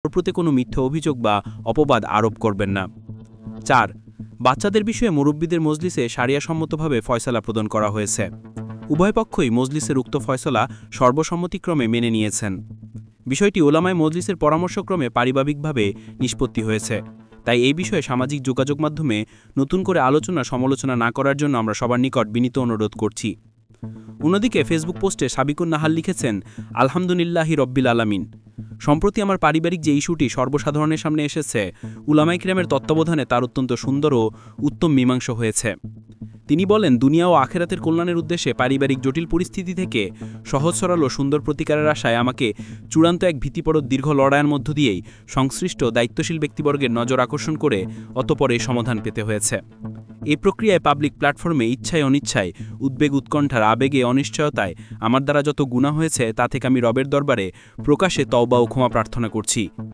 প্রতি কোনো মিথ্যা অভিযোগ বা অপবাদ আরোপ করবেন না। 4. বাচ্চাদের বিষয়ে মুরব্বীদের মজলিসে শারিয়াসম্মতভাবে ফয়সালা প্রদান করা হয়েছে। উভয় পক্ষই মজলিসের উক্ত ফয়সালা সর্বসম্মতিক্রমে মেনে নিয়েছেন। বিষয়টি ওলামায়ে মজলিসের পরামর্শক্রমে পারিবারিকভাবে নিষ্পত্তি হয়েছে। তাই এই বিষয়ে সামাজিক যোগাযোগ মাধ্যমে নতুন করে আলোচনা সমালোচনা না করার জন্য আমরা সবার নিকট বিনীত অনুরোধ করছি। অন্যদিকে ফেসবুক পোস্টে সাবিকুন নাহাল লিখেছেন, আলহামদুলিল্লাহি রব্বিল আলামিন। সম্প্রতি আমার পারিবারিক যে ইস্যুটি সর্বসাধারণের সামনে এসেছে, উলামায়ে কিরামের তত্ত্বাবধানে তার অত্যন্ত সুন্দর ও উত্তম মীমাংসা হয়েছে। তিনি বলেন, দুনিয়া ও আখেরাতের কল্যাণের উদ্দেশ্যে পারিবারিক জটিল পরিস্থিতি থেকে সহজ সরল ও সুন্দর প্রতিকারের আশায় আমাকে চূড়ান্ত এক ভীতিপ্রদ দীর্ঘ লড়াইয়ের মধ্য দিয়েই সংশ্লিষ্ট দায়িত্বশীল ব্যক্তিবর্গের নজর আকর্ষণ করে অতঃপর এই সমাধান পেতে হয়েছে। এই প্রক্রিয়ায় পাবলিক প্ল্যাটফর্মে ইচ্ছায় অনিচ্ছায়, উদ্বেগ উৎকণ্ঠার আবেগে অনিশ্চয়তায় আমার দ্বারা যত গুনাহ হয়েছে তা থেকে আমি রবের দরবারে প্রকাশ্যে তওবা ও ক্ষমা প্রার্থনা করছি।